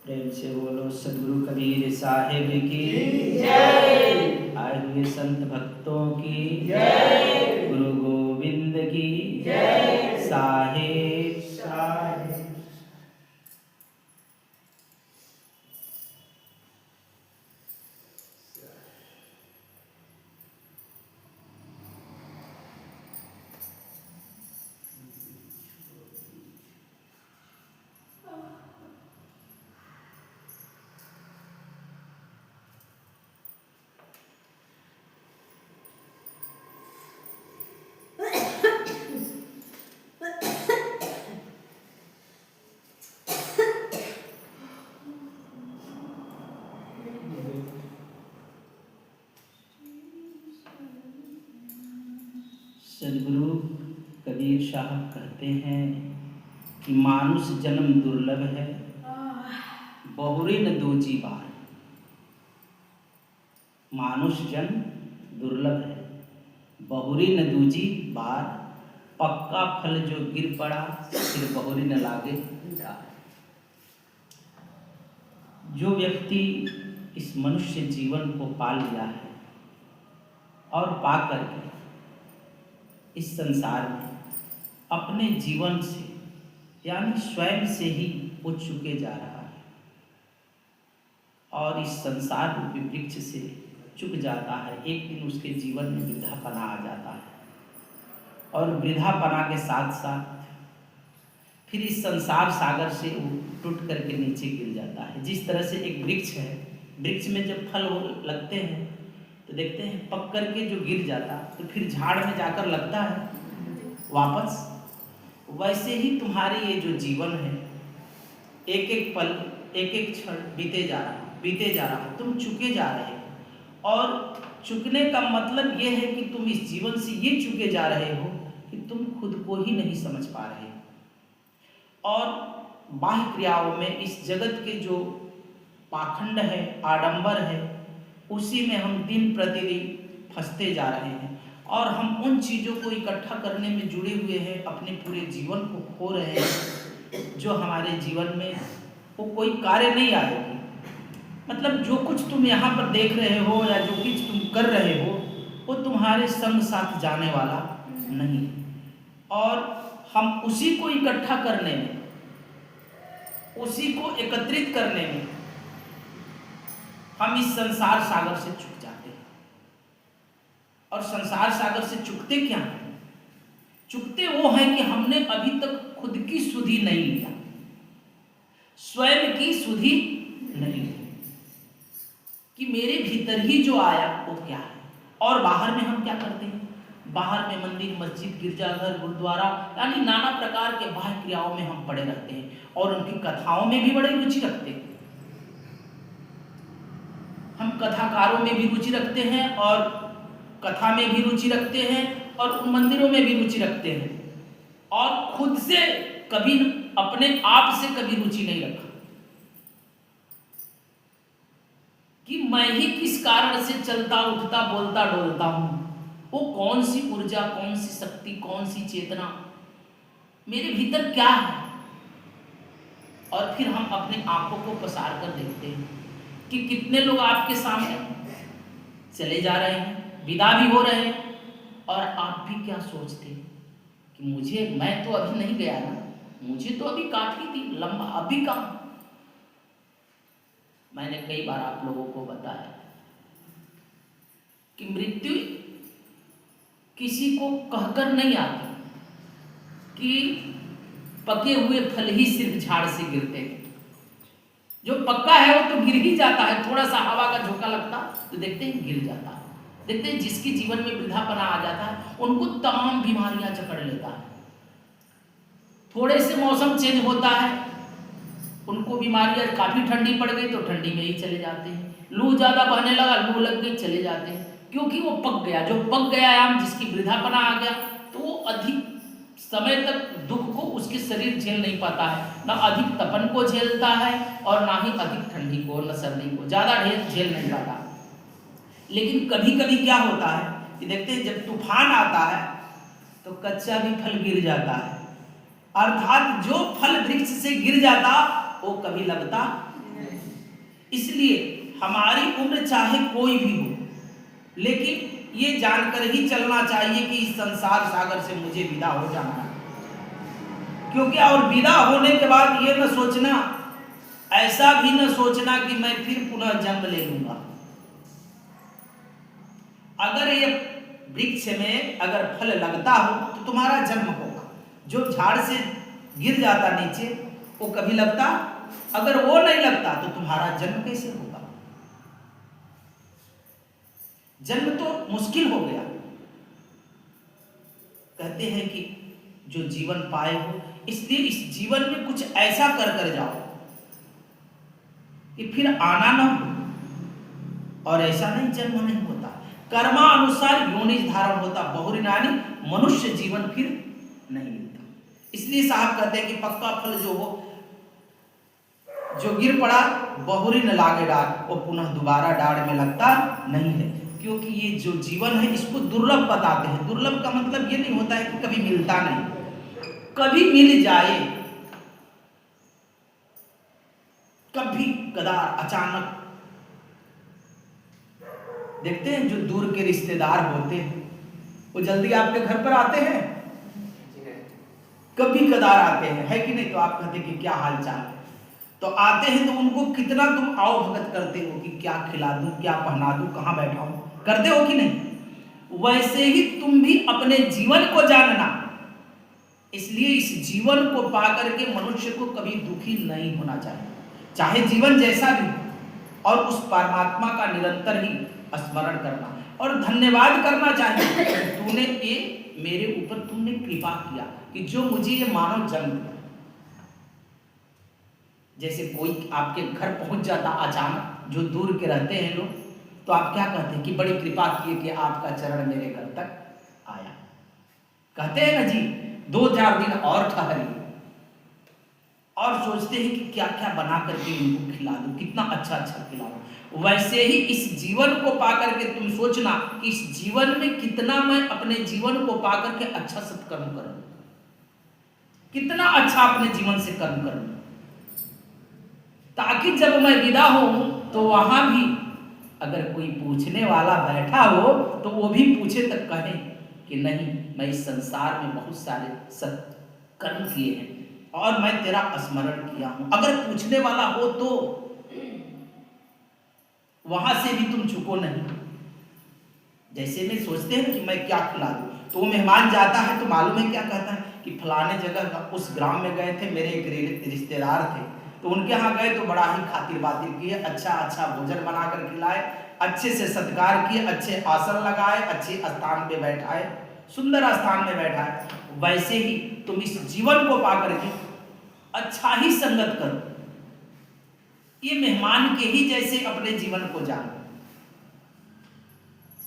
प्रेम से बोलो सद्गुरु कबीर साहिब की जय। आए हुए संत भक्तों की जय। गुरु गोविंद की जय। साहिब साहिब। सदगुरु कबीर साहब कहते हैं कि मानुष जन्म दुर्लभ है, बहुरी न दूजी बार। मानुष जन्म दुर्लभ है, बहुरी न दूजी बार। पक्का फल जो गिर पड़ा, फिर बहुरी न लागे डार। जो व्यक्ति इस मनुष्य जीवन को पा लिया है और पा करके इस संसार में अपने जीवन से यानी स्वयं से ही वो चुके जा रहा है और इस संसार रूपी वृक्ष से चुक जाता है, एक दिन उसके जीवन में वृद्धापना आ जाता है और वृद्धापना के साथ साथ फिर इस संसार सागर से वो टूट करके नीचे गिर जाता है। जिस तरह से एक वृक्ष है, वृक्ष में जब फल लगते हैं तो देखते हैं पक करके जो गिर जाता तो फिर झाड़ में जाकर लगता है वापस। वैसे ही तुम्हारे ये जो जीवन है, एक एक पल एक एक क्षण बीते जा रहा, तुम चुके जा रहे हो। और चुकने का मतलब ये है कि तुम इस जीवन से ये चुके जा रहे हो कि तुम खुद को ही नहीं समझ पा रहे और बाह्य क्रियाओं में इस जगत के जो पाखंड है, आडंबर है, उसी में हम दिन प्रतिदिन फंसते जा रहे हैं और हम उन चीज़ों को इकट्ठा करने में जुड़े हुए हैं, अपने पूरे जीवन को खो रहे हैं जो हमारे जीवन में वो कोई कार्य नहीं आएगी। मतलब जो कुछ तुम यहाँ पर देख रहे हो या जो कुछ तुम कर रहे हो वो तुम्हारे संग साथ जाने वाला नहीं है और हम उसी को इकट्ठा करने में, उसी को एकत्रित करने में हम इस संसार सागर से चुक जाते हैं। और संसार सागर से चुकते क्या हैं? चुकते वो हैं कि हमने अभी तक खुद की सुधि नहीं लिया, स्वयं की सुधि नहीं ली कि मेरे भीतर ही जो आया वो क्या है। और बाहर में हम क्या करते हैं? बाहर में मंदिर, मस्जिद, गिरजाघर, गुरुद्वारा यानी नाना प्रकार के बाह्य क्रियाओं में हम पड़े रहते हैं और उनकी कथाओं में भी बड़ी रुचि रखते हैं। हम कथाकारों में भी रुचि रखते हैं और कथा में भी रुचि रखते हैं और उन मंदिरों में भी रुचि रखते हैं और खुद से कभी अपने आप से कभी रुचि नहीं रखा कि मैं ही किस कारण से चलता, उठता, बोलता, डोलता हूं। वो कौन सी ऊर्जा, कौन सी शक्ति, कौन सी चेतना मेरे भीतर क्या है। और फिर हम अपने आंखों को पसार कर देखते हैं कि कितने लोग आपके सामने चले जा रहे हैं, विदा भी हो रहे हैं और आप भी क्या सोचते हैं कि मैं तो अभी नहीं गया ना, मुझे तो अभी काफी थी लंबा, अभी कहाँ। मैंने कई बार आप लोगों को बताया कि मृत्यु किसी को कहकर नहीं आती कि पके हुए फल ही सिर्फ झाड़ से गिरते हैं। जो पक्का है वो तो गिर ही जाता है, थोड़ा सा हवा का झोंका लगता तो देखते हैं गिर जाता है। देखते हैं जिसके जीवन में वृद्धापना आ जाता है उनको तमाम बीमारियां जकड़ लेता है। थोड़े से मौसम चेंज होता है उनको बीमारियां, काफी ठंडी पड़ गई तो ठंडी में ही चले जाते हैं, लू ज्यादा बहने लगा, लू लग गई, चले जाते हैं, क्योंकि वो पक गया। जो पक गया आम, जिसकी वृद्धापना आ गया तो वो अधिक समय तक दुख को उसके शरीर झेल नहीं पाता है, ना अधिक तपन को झेलता है और ना ही अधिक ठंडी को, न सर्दी को, ज्यादा झेल नहीं पाता। लेकिन कभी कभी क्या होता है कि देखते हैं जब तूफान आता है तो कच्चा भी फल गिर जाता है, अर्थात जो फल वृक्ष से गिर जाता वो कभी लगता नहीं। इसलिए हमारी उम्र चाहे कोई भी हो, लेकिन ये जानकर ही चलना चाहिए कि इस संसार सागर से मुझे विदा हो जाना है। क्योंकि और विदा होने के बाद ये न सोचना, ऐसा भी न सोचना कि मैं फिर पुनः जन्म ले लूंगा। अगर ये वृक्ष में अगर फल लगता हो तो तुम्हारा जन्म होगा। जो झाड़ से गिर जाता नीचे वो कभी लगता, अगर वो नहीं लगता तो तुम्हारा जन्म कैसे होगा? जन्म तो मुश्किल हो गया। कहते हैं कि जो जीवन पाए हो, इसलिए इस जीवन में कुछ ऐसा कर जाओ कि फिर आना न हो। और ऐसा नहीं जन्म नहीं होता, कर्मानुसार योनि धारण होता। बहुरी नानी मनुष्य जीवन फिर नहीं मिलता। इसलिए साहब कहते हैं कि पक्का फल जो हो, जो गिर पड़ा बहुरी न लागे डार, वो पुनः दोबारा डार में लगता नहीं है। क्योंकि ये जो जीवन है इसको दुर्लभ बताते हैं। दुर्लभ का मतलब ये नहीं होता है कि कभी मिलता नहीं, कभी मिल जाए, कभी कदार अचानक। देखते हैं जो दूर के रिश्तेदार होते हैं वो जल्दी आपके घर पर आते हैं, कभी कदार आते हैं, है कि नहीं? तो आप कहते कि क्या हाल चाल है, तो आते हैं तो उनको कितना तुम आओ भगत करते हो कि क्या खिला दूं, क्या पहना दूं, कहाँ बैठाऊं, करते हो कि नहीं? वैसे ही तुम भी अपने जीवन को जानना। इसलिए इस जीवन को पाकर के मनुष्य को कभी दुखी नहीं होना चाहिए, चाहे जीवन जैसा भी, और उस परमात्मा का निरंतर ही स्मरण करना और धन्यवाद करना चाहिए। तूने ये मेरे ऊपर तुमने कृपा किया कि जो मुझे ये मानव जन्म दिया। जैसे कोई आपके घर पहुंच जाता अचानक, जो दूर के रहते हैं लोग, तो आप क्या कहते हैं कि बड़ी कृपा की कि आपका चरण मेरे घर तक आया। कहते हैं ना जी, 2-4 दिन और ठहरिए, और सोचते हैं कि क्या क्या बना करके इनको खिला दूं, कितना अच्छा अच्छा खिलाऊं। वैसे ही इस जीवन को पाकर के तुम सोचना कि इस जीवन में कितना मैं अपने जीवन को पाकर के अच्छा सत्कर्म करूं, कितना अच्छा अपने जीवन से कर्म करूं, ताकि जब मैं विदा हूं तो वहां भी अगर कोई पूछने वाला बैठा हो तो वो भी पूछे तक कहे कि नहीं, मैं इस संसार में बहुत सारे सत्कर्म किए हैं और मैं तेरा स्मरण किया हूं। अगर पूछने वाला हो तो वहां से भी तुम चुको नहीं। जैसे में सोचते हैं कि मैं क्या खिला दूं, तो वो मेहमान जाता है तो मालूम है क्या कहता है कि फलाने जगह उस ग्राम में गए थे, मेरे एक रिश्तेदार थे, तो उनके यहाँ गए तो बड़ा ही खातिर बातिर किए, अच्छा अच्छा भोजन बनाकर खिलाए, अच्छे से सत्कार किए, अच्छे आसन लगाए, अच्छे स्थान पे बैठाए, सुंदर स्थान में बैठाए। वैसे ही तुम इस जीवन को पाकर के अच्छा ही संगत करो, ये मेहमान के ही जैसे अपने जीवन को जानो।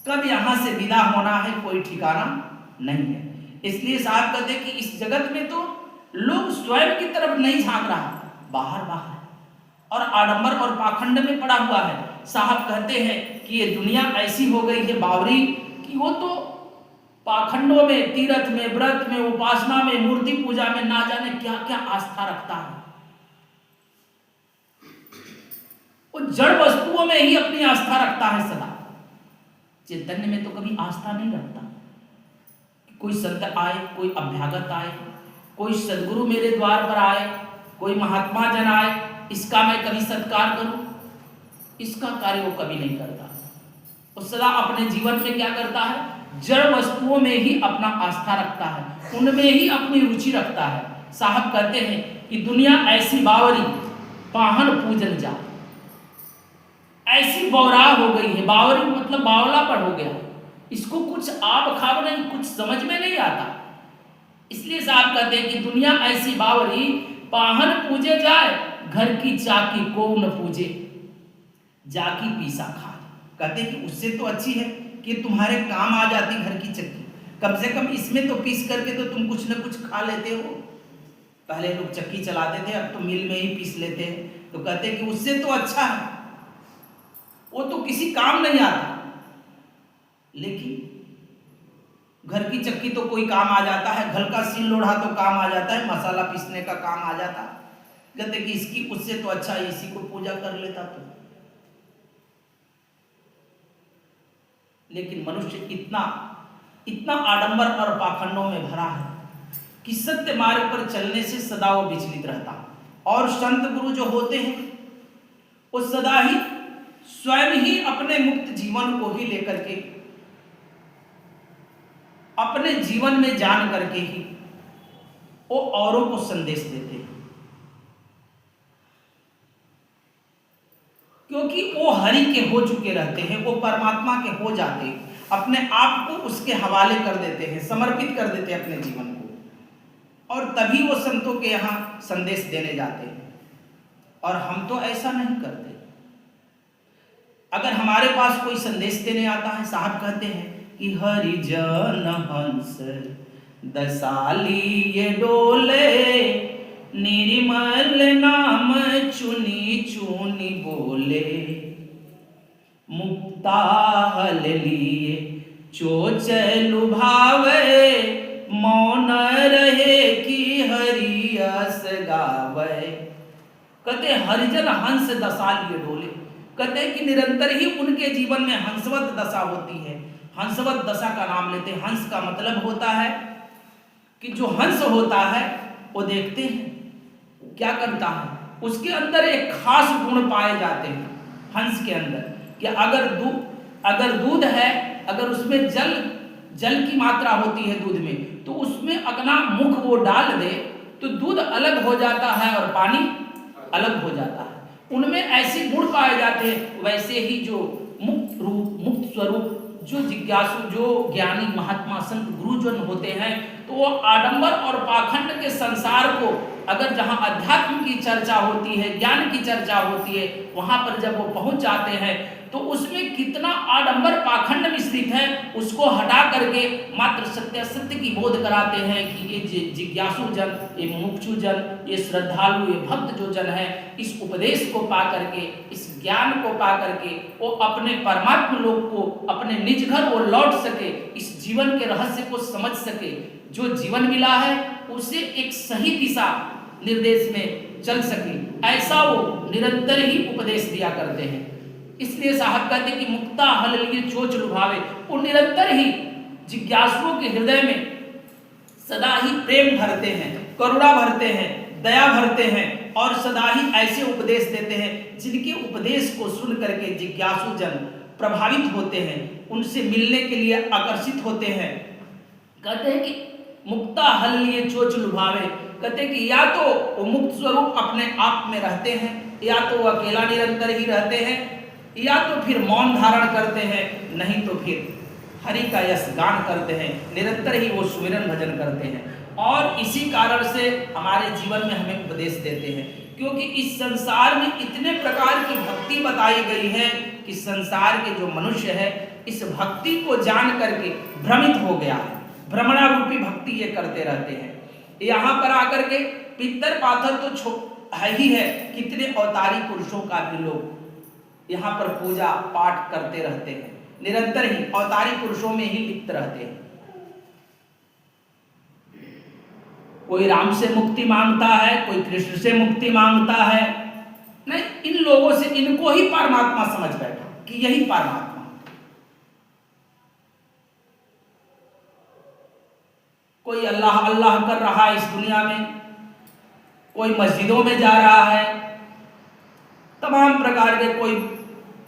कब यहां से विदा होना है कोई ठिकाना नहीं है। इसलिए साहब कहते कि इस जगत में तो लोग स्वयं की तरफ नहीं झांक रहा, बाहर बाहर और आडंबर और पाखंड में पड़ा हुआ है। साहब कहते हैं कि ये दुनिया ऐसी हो गई है बावरी कि वो तो पाखंडों में, तीर्थ में, व्रत में, उपासना में, मूर्ति पूजा में ना जाने क्या क्या आस्था रखता है। वो जड़ वस्तुओं में ही अपनी आस्था रखता है सदा, चैतन्य में तो कभी आस्था नहीं रखता। कोई संत आए, कोई अभ्यागत आए, कोई सदगुरु मेरे द्वार पर आए, कोई महात्मा जन आए, इसका मैं कभी सत्कार करूं, इसका कार्य वो कभी नहीं करता। वो सदा अपने जीवन में क्या करता है, जड़ वस्तुओं में ही अपना आस्था रखता है, उनमें ही अपनी रुचि रखता है। साहब कहते हैं कि दुनिया ऐसी बावरी पाहन पूजन जा, ऐसी बौरा हो गई है। बावरी मतलब बावलापन हो गया, इसको कुछ आब खाब नहीं, कुछ समझ में नहीं आता। इसलिए साहब कहते हैं कि दुनिया ऐसी बावरी पाहन पूजे जाए, घर की चाकी को न पूजे, जाकी पीसा खा। कहते हैं कि उससे तो अच्छी है कि तुम्हारे काम आ जाती घर की चक्की, कम से कम इसमें तो पीस करके तो तुम कुछ न कुछ खा लेते हो। पहले लोग चक्की चलाते थे, अब तो मिल में ही पीस लेते हैं। तो कहते हैं कि उससे तो अच्छा है, वो तो किसी काम नहीं आता। लेकिन घर की चक्की तो कोई काम आ जाता है, घर का सील लोढ़ा तो काम आ जाता है, मसाला पीसने का काम आ जाता है। कहते कि इसकी उससे तो अच्छा इसी को पूजा कर लेता तो। लेकिन मनुष्य इतना इतना आडंबर और पाखंडों में भरा है कि सत्य मार्ग पर चलने से सदा वो विचलित रहता। और संत गुरु जो होते हैं वो सदा ही स्वयं ही अपने मुक्त जीवन को ही लेकर के, अपने जीवन में जान करके ही वो औरों को संदेश देते हैं, क्योंकि वो हरि के हो चुके रहते हैं, वो परमात्मा के हो जाते हैं, अपने आप को उसके हवाले कर देते हैं, समर्पित कर देते हैं अपने जीवन को, और तभी वो संतों के यहाँ संदेश देने जाते हैं। और हम तो ऐसा नहीं करते। अगर हमारे पास कोई संदेश देने आता है, साहब कहते हैं कि हरिजन हंस दसाली ये डोले, निर्मल नाम चुनी चुनी बोले, मुक्ता हल लिए चोच लुभावे, मौन रहे कि हरि यस गावे। कहते हरिजन हंस दशा लिए डोले, कहते कि निरंतर ही उनके जीवन में हंसवत दशा होती है। हंसवत दशा का नाम लेते हैं। हंस का मतलब होता है कि जो हंस होता है वो देखते हैं क्या करता है, उसके अंदर एक खास गुण पाए जाते हैं हंस के अंदर, कि अगर दूध है, अगर उसमें जल की मात्रा होती है दूध में, तो उसमें अपना मुख वो डाल दे तो दूध अलग हो जाता है और पानी अलग हो जाता है। उनमें ऐसे गुण पाए जाते हैं। वैसे ही जो मुक्त स्वरूप जो जिज्ञासु, जो ज्ञानी महात्मा संत गुरुजन होते हैं, तो वो आडंबर और पाखंड के संसार को, अगर जहाँ अध्यात्म की चर्चा होती है, ज्ञान की चर्चा होती है, वहाँ पर जब वो पहुँच जाते हैं तो उसमें कितना आडंबर पाखंड मिश्रित है उसको हटा करके मात्र सत्य सत्य की बोध कराते हैं कि ये जिज्ञासु जन, ये मुमुक्षु जन, ये श्रद्धालु, ये भक्त जो जन है, इस उपदेश को पा करके, इस ज्ञान को पा करके वो अपने परमात्मा लोक को, अपने निज घर वो लौट सके, इस जीवन के रहस्य को समझ सके, जो जीवन मिला है उसे एक सही दिशा निर्देश में चल सके, ऐसा वो निरंतर ही उपदेश दिया करते हैं। इसलिए साहब कहते कि मुक्ता हल लिए चोच लुभावे, वो निरंतर ही जिज्ञासुओं के हृदय में सदा ही प्रेम भरते हैं, करुणा भरते हैं, दया भरते हैं और सदा ही ऐसे उपदेश देते हैं जिनके उपदेश को सुन करके जिज्ञासु जन प्रभावित होते हैं, उनसे मिलने के लिए आकर्षित होते हैं। कहते हैं कि मुक्ता हल लिए चोच लुभावे, कहते हैं कि या तो वो मुक्त स्वरूप अपने आप में रहते हैं, या तो वो अकेला निरंतर ही रहते हैं, या तो फिर मौन धारण करते हैं, नहीं तो फिर हरि का यश गान करते हैं, निरंतर ही वो सुमिरन भजन करते हैं। और इसी कारण से हमारे जीवन में हमें उपदेश देते हैं, क्योंकि इस संसार में इतने प्रकार की भक्ति बताई गई है कि संसार के जो मनुष्य है इस भक्ति को जान करके भ्रमित हो गया है। भ्रमणा रूपी भक्ति ये करते रहते हैं। यहाँ पर आकर के पितर पाथर तो है ही है, कितने अवतारी पुरुषों का भी लोग यहाँ पर पूजा पाठ करते रहते हैं, निरंतर ही अवतारी पुरुषों में ही लिप्त रहते हैं। कोई राम से मुक्ति मांगता है, कोई कृष्ण से मुक्ति मांगता है, नहीं, इन लोगों से इनको ही परमात्मा समझ बैठा कि यही परमात्मा। कोई अल्लाह अल्लाह कर रहा है इस दुनिया में, कोई मस्जिदों में जा रहा है, तमाम प्रकार के, कोई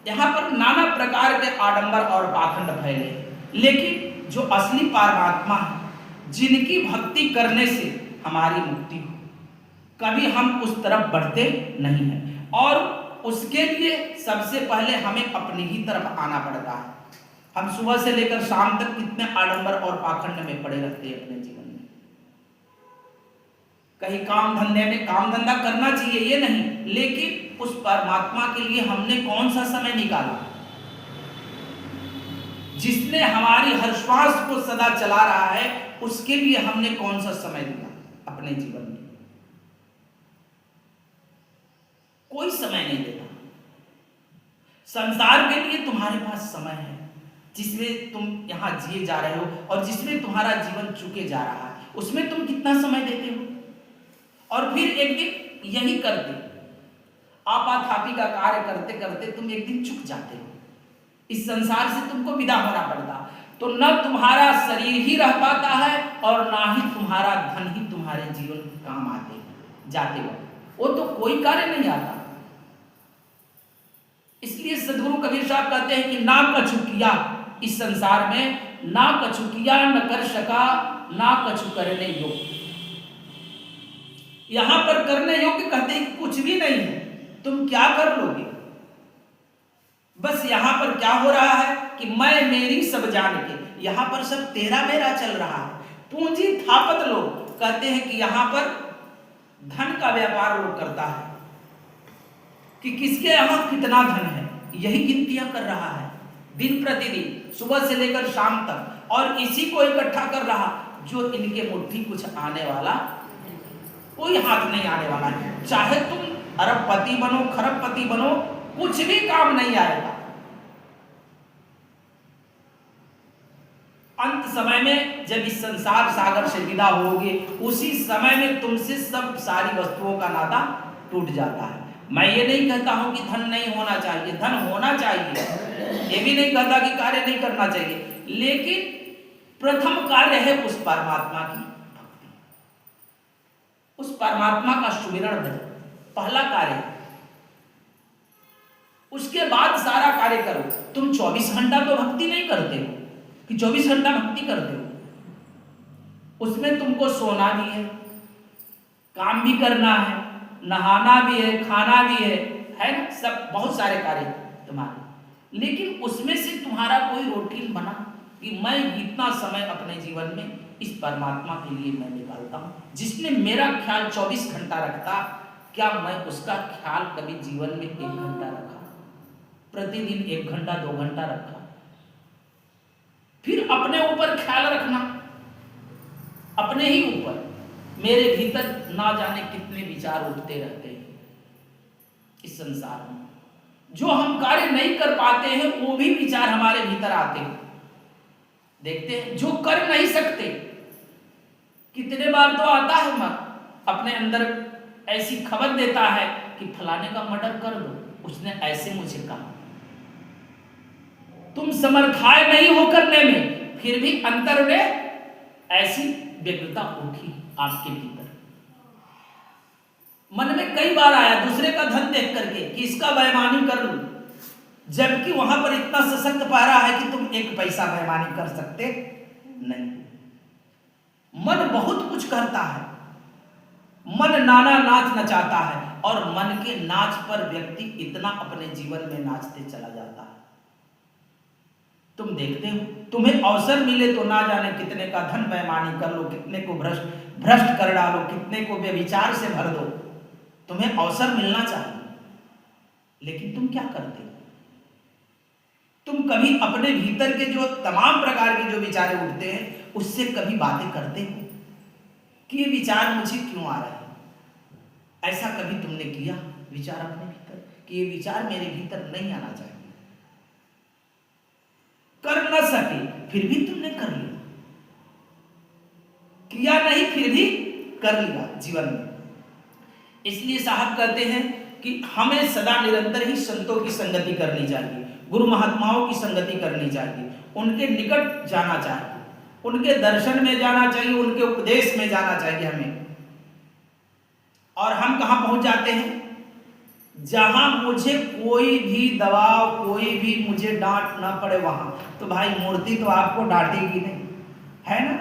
यहाँ पर नाना प्रकार के आडंबर और पाखंड फैले, लेकिन जो असली परमात्मा है, जिनकी भक्ति करने से हमारी मुक्ति हो, कभी हम उस तरफ बढ़ते नहीं हैं। और उसके लिए सबसे पहले हमें अपनी ही तरफ आना पड़ता है। हम सुबह से लेकर शाम तक कितने आडंबर और पाखंड में पड़े रहते हैं अपने जीवन में। कहीं काम धंधे में, काम धंधा करना चाहिए ये नहीं, लेकिन उस परमात्मा के लिए हमने कौन सा समय निकाला, जिसने हमारी हर श्वास को सदा चला रहा है, उसके लिए हमने कौन सा समय दिया अपने जीवन में? कोई समय नहीं देता। संसार के लिए तुम्हारे पास समय है जिसमें तुम यहाँ जिए जा रहे हो, और जिसमें तुम्हारा जीवन चुके जा रहा है, उसमें तुम कितना समय देते हो? और फिर एक दिन यही करते, आपाधापी का कार्य करते करते तुम एक दिन चुक जाते हो, इस संसार से तुमको विदा होना पड़ता। तो न तुम्हारा शरीर ही रह पाता है और ना ही तुम्हारा धन ही तुम्हारे जीवन काम आते जाते हो, वो तो कोई कार्य नहीं आता। इसलिए सदगुरु कबीर साहब कहते हैं कि ना कछु किया इस संसार में, ना कछु किया न कर सका, ना कछु करने योग्य। यहां पर करने योग्य कहते हैं कुछ भी नहीं है, तुम क्या कर लोगे? बस यहां पर क्या हो रहा है कि मैं मेरी सब जान के, यहां पर सब तेरा मेरा चल रहा है। पूंजी थापत लोग कहते हैं कि यहां पर धन का व्यापार लोग करता है कि किसके यहां कितना धन है, यही गिनतियां कर रहा है। दिन प्रतिदिन सुबह से लेकर शाम तक, और इसी को इकट्ठा कर रहा, जो इनके मुट्ठी कुछ आने वाला, कोई हाथ नहीं आने वाला है। चाहे तुम अरबपति बनो, खरबपति बनो, कुछ भी काम नहीं आएगा। अंत समय में जब इस संसार सागर से विदा होगे, उसी समय में तुमसे सब सारी वस्तुओं का नाता टूट जाता है। मैं ये नहीं कहता हूं कि धन नहीं होना चाहिए, धन होना चाहिए, ये भी नहीं कहता कि कार्य नहीं करना चाहिए, लेकिन प्रथम कार्य है उस परमात्मा की भक्ति, उस परमात्मा का सुमिरन भजन, पहला कार्य। उसके बाद सारा कार्य करो। तुम 24 घंटा तो भक्ति नहीं करते हो कि 24 घंटा भक्ति करते हो, उसमें तुमको सोना भी है, काम भी करना है, नहाना भी है, खाना भी है ना, सब बहुत सारे कार्य तुम्हारे। लेकिन उसमें से तुम्हारा कोई रूटीन बना कि मैं इतना समय अपने जीवन में इस परमात्मा के लिए मैं निकालता हूँ। जिसने मेरा ख्याल 24 घंटा रखता, क्या मैं उसका ख्याल कभी जीवन में 1 घंटा रखा? प्रतिदिन 1 घंटा 2 घंटा रखा? फिर अपने ऊपर ख्याल रखना, अपने ही ऊपर। मेरे भीतर ना जाने कितने विचार उठते रहते हैं इस संसार में। जो हम कार्य नहीं कर पाते हैं वो भी विचार हमारे भीतर आते हैं। देखते हैं जो कर नहीं सकते, कितने बार तो आता है मन अपने अंदर ऐसी खबर देता है कि फलाने का मर्डर कर दो, उसने ऐसे मुझे कहा। तुम समर्थाय नहीं हो करने में, फिर भी अंतर में ऐसी व्यग्रता उठी आपके भीतर। मन में कई बार आया दूसरे का धन देख करके कि इसका बेईमानी कर लूं, जबकि वहां पर इतना सशक्त पहरा है कि तुम 1 पैसा बेईमानी कर सकते नहीं। मन बहुत कुछ करता है, मन नाना नाच नचाता है, और मन के नाच पर व्यक्ति इतना अपने जीवन में नाचते चला जाता है। तुम देखते हो, तुम्हें अवसर मिले तो ना जाने कितने का धन बेईमानी कर लो, कितने को भ्रष्ट कर डालो, कितने को व्यभिचार से भर दो। तुम्हें अवसर मिलना चाहिए, लेकिन तुम क्या करते हो? तुम कभी अपने भीतर के जो तमाम प्रकार के जो विचार उठते हैं उससे कभी बातें करते हो कि ये विचार मुझे क्यों आ रहे हैं? ऐसा कभी तुमने किया विचार अपने भीतर कि ये विचार मेरे भीतर नहीं आना चाहिए? कर न सके फिर भी तुमने कर लिया, किया नहीं फिर भी कर लिया जीवन में। इसलिए साहब कहते हैं कि हमें सदा निरंतर ही संतों की संगति करनी चाहिए, गुरु महात्माओं की संगति करनी चाहिए, उनके निकट जाना चाहिए, उनके दर्शन में जाना चाहिए, उनके उपदेश में जाना चाहिए हमें। और हम कहाँ पहुंच जाते हैं? जहां मुझे कोई भी दबाव, कोई भी मुझे डांट ना पड़े वहां। तो भाई मूर्ति तो आपको डांटेगी नहीं, है ना?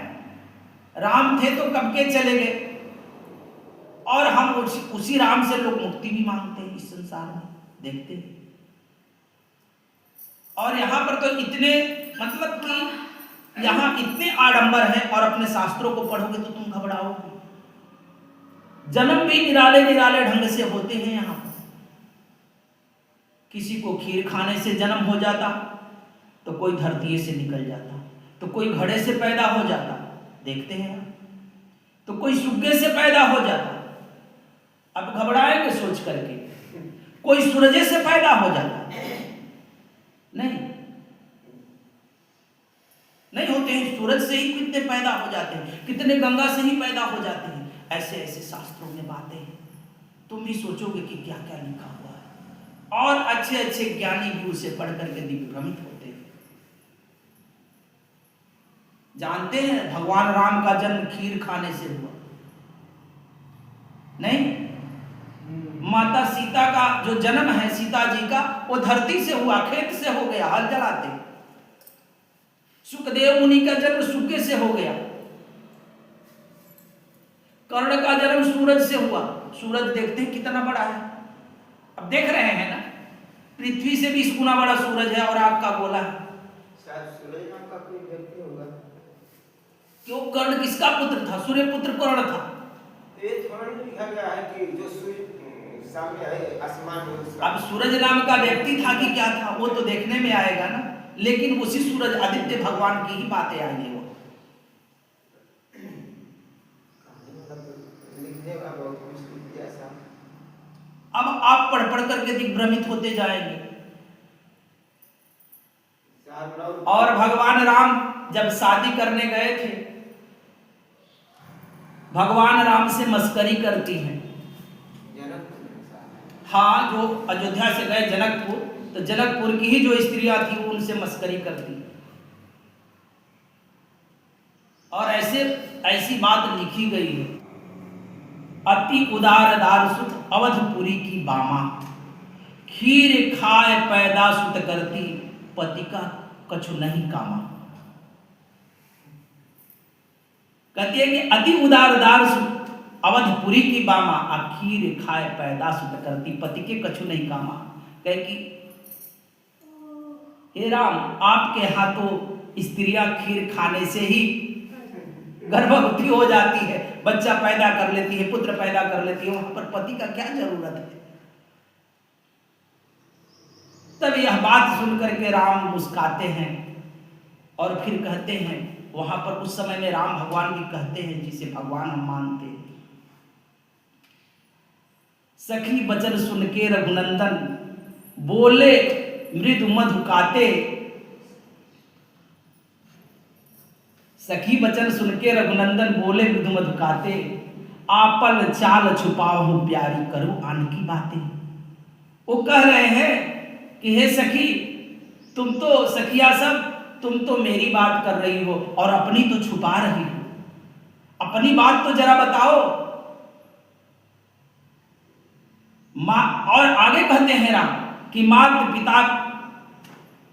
राम थे तो कब के चले गए, और हम उसी राम से लोग मुक्ति भी मांगते हैं इस संसार में, देखते हैं। और यहां पर तो इतने मतलब कि यहां इतने आडंबर है, और अपने शास्त्रों को पढ़ोगे तो तुम घबराओगे। जन्म भी निराले निराले ढंग से होते हैं यहां। किसी को खीर खाने से जन्म हो जाता, तो कोई धरती से निकल जाता, तो कोई घड़े से पैदा हो जाता, देखते हैं, तो कोई सुग्गे से पैदा हो जाता। अब घबराएंगे सोच करके, कोई सूरजे से पैदा हो जाता, नहीं होते हैं। सूरज से ही कितने पैदा हो जाते हैं, कितने गंगा से ही पैदा हो जाते हैं। ऐसे ऐसे शास्त्रों में बातें हैं, तुम भी सोचोगे कि क्या क्या लिखा हुआ है। और अच्छे अच्छे ज्ञानी भी उसे पढ़ करके दिग्भ्रमित होते हैं। जानते हैं भगवान राम का जन्म खीर खाने से हुआ नहीं, माता सीता का जो जन्म है, सीता जी का, वो धरती से हुआ, खेत से हो गया हल चलाते। सुखदेव मुनि का जन्म सूखे से हो गया। कर्ण का जन्म सूरज से हुआ। सूरज देखते हैं कितना बड़ा है, अब देख रहे हैं ना, पृथ्वी से 20 गुना बड़ा सूरज है और आग का गोला है। शायद सूरज नाम का कोई व्यक्ति होगा। क्यों? कर्ण किसका पुत्र था? सूर्य पुत्र कर्ण था। ये थोड़ा लिखा गया है कि जो सामने आए आसमान में उसका। अब सूरज नाम का व्यक्ति था कि क्या था, वो तो देखने में आएगा ना, लेकिन उसी सूरज आदित्य भगवान की ही बातें आएंगी। वो मतलब लिखने का बहुत कुछ लिख दिया साहब। अब आप पढ़ पढ़ करके दिग्भ्रमित होते जाएंगे। और भगवान राम जब शादी करने गए थे, भगवान राम से मस्करी करती हैं। हाँ, जो अयोध्या से गए जनकपुर, तो जनकपुर की ही जो स्त्रियां थी वो उनसे मस्करी करती। और ऐसी बात लिखी गई है, अति उदार दार सुत अवधपुरी की बामा, खीर खाए पैदा सुत करती पति का कछु नहीं कामा। कहती है कि अति उदार दार सुत अवधपुरी की बामा, खीर खाए पैदा सुत करती पति के कछु नहीं कामा। कहे कि हे राम, आपके यहाँ तो स्त्रियां खीर खाने से ही गर्भवती हो जाती है, बच्चा पैदा कर लेती है, पुत्र पैदा कर लेती है, वहां पर पति का क्या जरूरत है। तब यह बात सुनकर के राम मुस्काते हैं और फिर कहते हैं, वहां पर उस समय में राम भगवान भी कहते हैं जिसे भगवान हम मानते हैं, सखी बचन सुन के रघुनंदन बोले मृदु मधुकाते। सखी बचन सुन के रघुनंदन बोले मृदु मधुकाते, आपन चाल छुपाओ प्यारी करो आन की बातें। वो कह रहे हैं कि हे सखी, तुम तो सखिया सब, तुम तो मेरी बात कर रही हो और अपनी तो छुपा रही हो, अपनी बात तो जरा बताओ। मां, और आगे कहते हैं राम कि मात पिता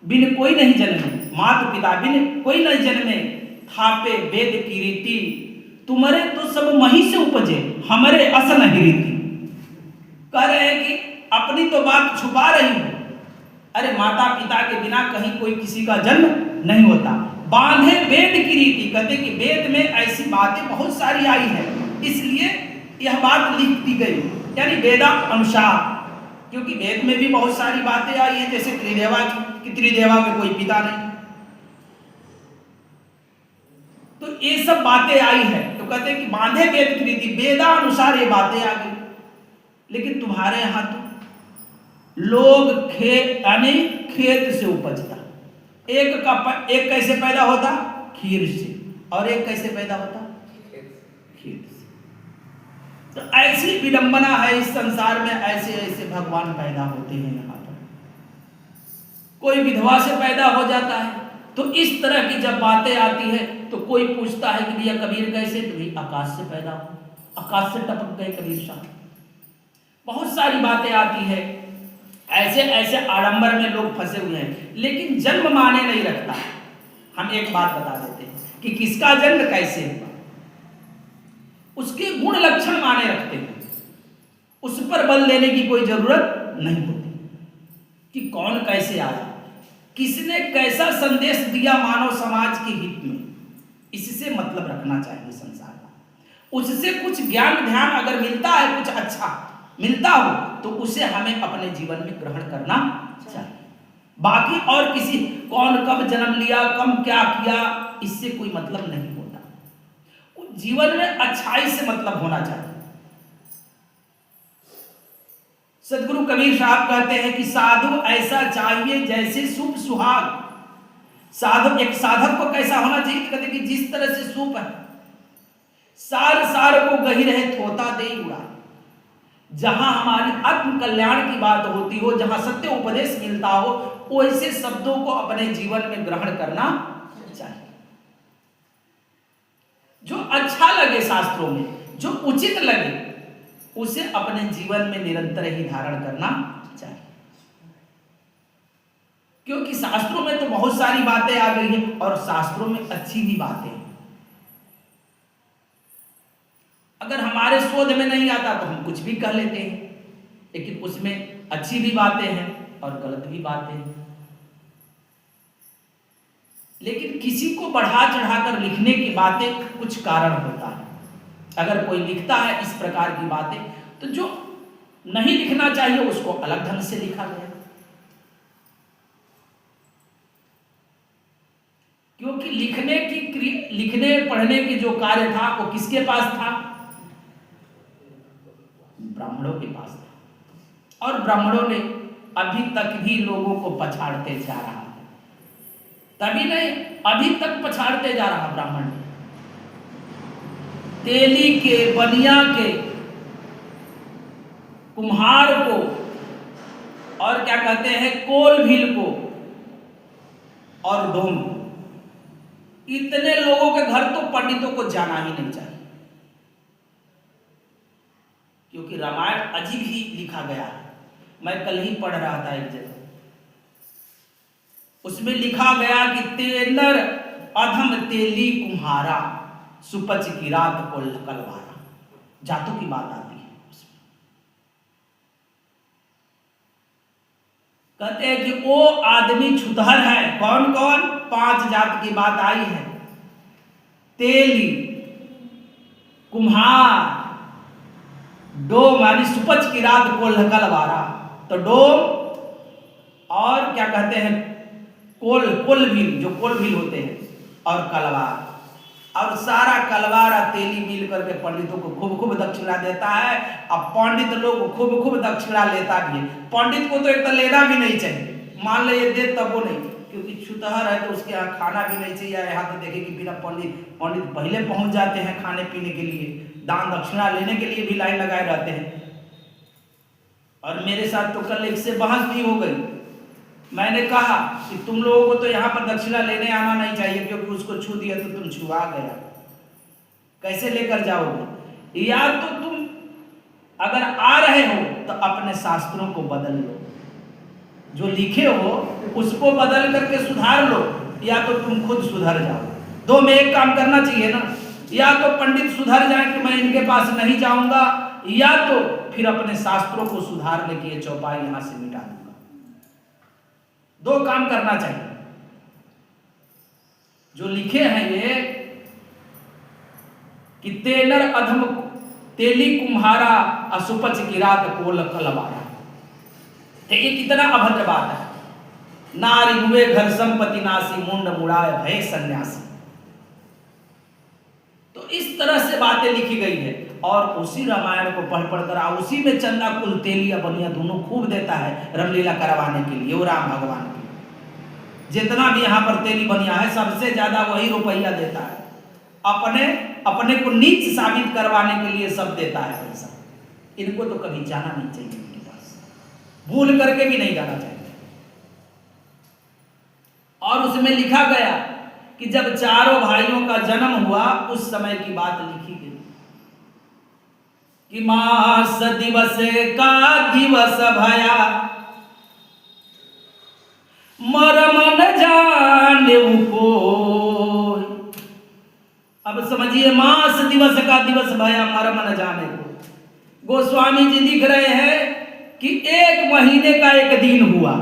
बिन कोई नहीं जन्मे, मात पिता बिन कोई नहीं जन्मे, थापे वेद की रीति, तुम्हारे तो सब मही से उपजे, हमारे अस नहीं रीति। कह रहे हैं कि अपनी तो बात छुपा रही हो, अरे माता पिता के बिना कहीं कोई किसी का जन्म नहीं होता। बांधे वेद की रीति, कहते कि वेद में ऐसी बातें बहुत सारी आई है, इसलिए यह बात लिख दी गई, यानी वेदा अनुसार, क्योंकि वेद में भी बहुत सारी बातें आई है, जैसे त्रिदेवा की, त्रिदेवा के कोई पिता नहीं, तो ये सब बातें आई है। तो कहते हैं कि बांधे वेद की रीति, वेदा अनुसार ये बातें आ गई। लेकिन तुम्हारे यहां तो लोग खेत यानी खेत से उपजता, एक कैसे पैदा होता, खीर से, और एक कैसे पैदा होता, खेत से। तो ऐसी विडंबना है इस संसार में, ऐसे ऐसे भगवान पैदा होते हैं। यहाँ पर कोई विधवा से पैदा हो जाता है, तो इस तरह की जब बातें आती है तो कोई पूछता है कि भैया कबीर कैसे, तो भाई आकाश से पैदा हो, आकाश से टपक गए कबीर साहब। बहुत सारी बातें आती है, ऐसे ऐसे आडंबर में लोग फंसे हुए हैं, लेकिन जन्म माने नहीं रखता। हम एक बात बता देते हैं कि किसका जन्म कैसे हुआ, उसके गुण लक्षण माने रखते हैं, उस पर बल देने की कोई जरूरत नहीं होती कि कौन कैसे आया, किसने कैसा संदेश दिया मानव समाज के हित में, इससे मतलब रखना चाहिए संसार का। उससे कुछ ज्ञान ध्यान अगर मिलता है, कुछ अच्छा मिलता हो, तो उसे हमें अपने जीवन में ग्रहण करना चाहिए। बाकी और किसी कौन कब जन्म लिया, कम क्या किया, इससे कोई मतलब नहीं होता। जीवन में अच्छाई से मतलब होना चाहिए। सदगुरु कबीर साहब कहते हैं कि साधु ऐसा चाहिए जैसे सूप सुहाग। साधु, एक साधक को कैसा होना चाहिए, कहते कि जिस तरह से सूप है, सार सार को गही रहे थोता दे उड़ा। जहां हमारी आत्म कल्याण की बात होती हो, जहां सत्य उपदेश मिलता हो, वैसे शब्दों को अपने जीवन में ग्रहण करना चाहिए। जो अच्छा लगे शास्त्रों में, जो उचित लगे, उसे अपने जीवन में निरंतर ही धारण करना चाहिए। क्योंकि शास्त्रों में तो बहुत सारी बातें आ गई हैं और शास्त्रों में अच्छी भी बातें हैं। अगर हमारे शोध में नहीं आता तो हम कुछ भी कह लेते हैं, लेकिन उसमें अच्छी भी बातें हैं और गलत भी बातें हैं। लेकिन किसी को बढ़ा चढ़ाकर लिखने की बातें कुछ कारण होता है। अगर कोई लिखता है इस प्रकार की बातें, तो जो नहीं लिखना चाहिए उसको अलग ढंग से लिखा गया। क्योंकि लिखने पढ़ने की जो कार्य था वो किसके पास था? ब्राह्मणों के पास था। और ब्राह्मणों ने अभी तक भी लोगों को पछाड़ते जा रहा है। तभी नहीं, अभी तक पछाड़ते जा रहा ब्राह्मण ने। तेली के, बनिया के, कुम्हार को और क्या कहते हैं कोल भील को और डोम को, इतने लोगों के घर तो पंडितों को जाना ही नहीं चाहिए। क्योंकि रामायण अजीब ही लिखा गया है। मैं कल ही पढ़ रहा था एक जगह, उसमें लिखा गया कि तेनर अधम तेली कुम्हारा सुपच की रात को कलवारा। जातों की बात आती है उसमें। कहते हैं कि वो आदमी छुतहर है। कौन कौन? 5 जात की बात आई है। तेली, कुम्हार, डोम यानी सुपच की रात को कलवारा। तो डोम और क्या कहते हैं कोल भील, जो कोल भील होते हैं, और कलवार, और सारा कलवार तेली मिल करके पंडितों को खूब खूब दक्षिणा देता है। अब पंडित लोग खूब खूब दक्षिणा लेता भी है। पंडित को तो एक तो लेना भी नहीं चाहिए, मान ले ये दे तब वो नहीं, क्योंकि छुतहर है तो उसके यहाँ खाना भी नहीं चाहिए। यहाँ तो देखे कि बिना पंडित पहले पहुंच जाते हैं खाने पीने के लिए, दान दक्षिणा लेने के लिए भी लाइन लगाए रहते हैं। और मेरे साथ तो कल एक से बहस भी हो गई। मैंने कहा कि तुम लोगों को तो यहाँ पर दक्षिणा लेने आना नहीं चाहिए, क्योंकि उसको छू दिया तो तुम छुआ गया, कैसे लेकर जाओगे? या तो तुम अगर आ रहे हो तो अपने शास्त्रों को बदल लो, जो लिखे हो उसको बदल करके सुधार लो, या तो तुम खुद सुधर जाओ। दो में एक काम करना चाहिए ना। या तो पंडित सुधर जाए कि मैं इनके पास नहीं जाऊंगा, या तो फिर अपने शास्त्रों को सुधारने की ये चौपाई यहां से मिटा दूंगा। दो काम करना चाहिए। जो लिखे हैं ये कि तेनर अधम तेली कुम्हारा असुपच की रात कोल कलवारा। तो ये कितना अभद्र बात है। नारी हुए घर संपत्ति नासी, मुंड मुड़ाए भय सन्यासी। तो इस तरह से बातें लिखी गई है। और उसी रामायण को पढ़ कर उसी में चंदा कुल तेलिया बनिया दोनों खूब देता है रामलीला करवाने के लिए। वो राम भगवान के जितना भी यहाँ पर तेली बनिया है सबसे ज्यादा वही रुपया देता है। अपने को नीच साबित करवाने के लिए सब देता है पैसा। इनको तो कभी जाना नहीं चाहिए, इनके पास भूल करके भी नहीं जाना चाहिए। और उसमें लिखा गया कि जब चारों भाइयों का जन्म हुआ उस समय की बात लिखी गई कि मास दिवस का दिवस भया, मरम न जाने कोई। अब समझिए, मास दिवस का दिवस भया, मरम न जाने को। गोस्वामी जी लिख रहे हैं कि 1 महीने का 1 दिन हुआ,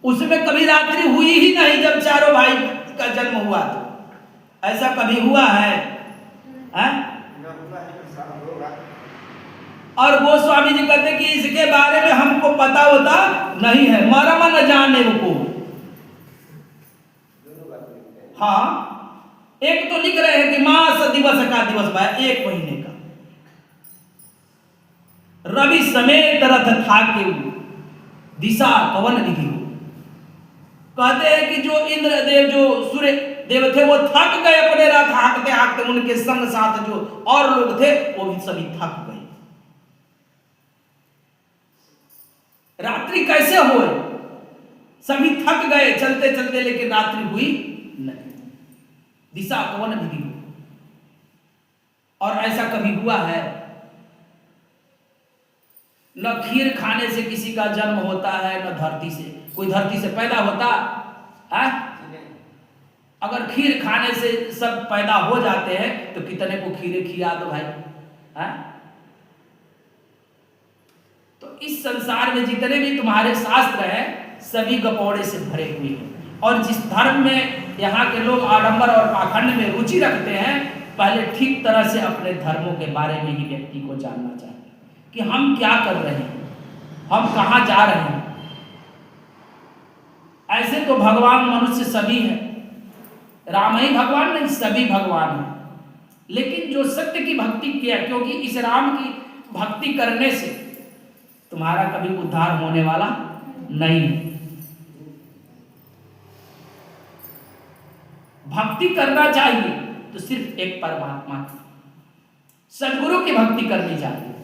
उसमें कभी रात्रि हुई ही नहीं। जब चारों भाई का जन्म हुआ तो ऐसा कभी हुआ है? और गोस्वामी जी कहते कि इसके बारे में हमको पता होता नहीं है। मरम न जाने को। हाँ, एक तो लिख रहे हैं कि मास दिवस का दिवस भाई 1 महीने का, रवि समेत रथ था के दिशा कवन विधि हो। कहते हैं कि जो इंद्रदेव, जो सूर्य देव थे, वो थक गए अपने रथ हाँकते हाँकते। उनके संग साथ जो और लोग थे वो भी सभी थक गए। रात्रि कैसे हुए? सभी थक गए चलते चलते, लेकिन रात्रि हुई नहीं। दिशा कवन विधि हो। और ऐसा कभी हुआ है? न खीर खाने से किसी का जन्म होता है, न धरती से। कोई धरती से पैदा होता है? अगर खीर खाने से सब पैदा हो जाते हैं तो कितने को खीरे खिला दो भाई है? तो इस संसार में जितने भी तुम्हारे शास्त्र हैं सभी गपौड़े से भरे हुए हैं। और जिस धर्म में यहाँ के लोग आडंबर और पाखंड में रुचि रखते हैं, पहले ठीक तरह से अपने धर्मों के बारे में ही व्यक्ति को जानना चाहिए कि हम क्या कर रहे हैं। हम कहाँ जा रहे हैं। ऐसे तो भगवान मनुष्य सभी है, राम ही भगवान नहीं, सभी भगवान है। लेकिन जो सत्य की भक्ति किया, क्योंकि इस राम की भक्ति करने से तुम्हारा कभी उद्धार होने वाला नहीं है। भक्ति करना चाहिए तो सिर्फ एक परमात्मा की, सदगुरु की भक्ति करनी चाहिए।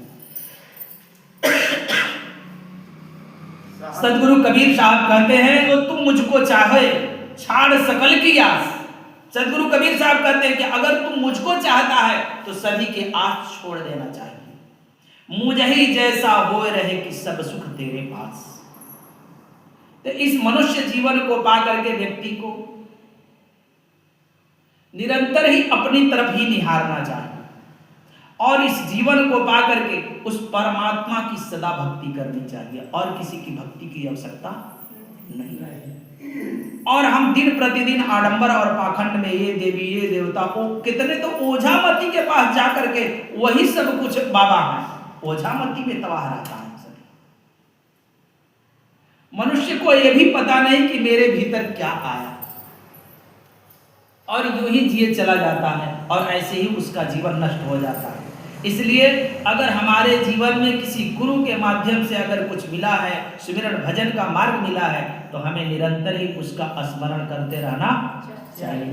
सदगुरु कबीर साहब कहते हैं, वो तुम मुझको चाहे छाड़ सकल की आस। सदगुरु कबीर साहब कहते हैं कि अगर तुम मुझको चाहता है तो सभी के आस छोड़ देना चाहिए। मुझे ही जैसा होए रहे कि सब सुख तेरे पास। तो इस मनुष्य जीवन को पा करके व्यक्ति को निरंतर ही अपनी तरफ ही निहारना चाहिए और इस जीवन को पा करके उस परमात्मा की सदा भक्ति करनी चाहिए और किसी की भक्ति की आवश्यकता नहीं है। और हम दिन प्रतिदिन आडंबर और पाखंड में ये देवी ये देवता को, कितने तो ओझामती के पास जाकर के वही सब कुछ बाबा है, ओझामती में तबाह रहता है। मनुष्य को यह भी पता नहीं कि मेरे भीतर क्या आया, और यूं ही जिए चला जाता है और ऐसे ही उसका जीवन नष्ट हो जाता है। इसलिए अगर हमारे जीवन में किसी गुरु के माध्यम से अगर कुछ मिला है, सिमरन भजन का मार्ग मिला है, तो हमें निरंतर ही उसका स्मरण करते रहना चाहिए।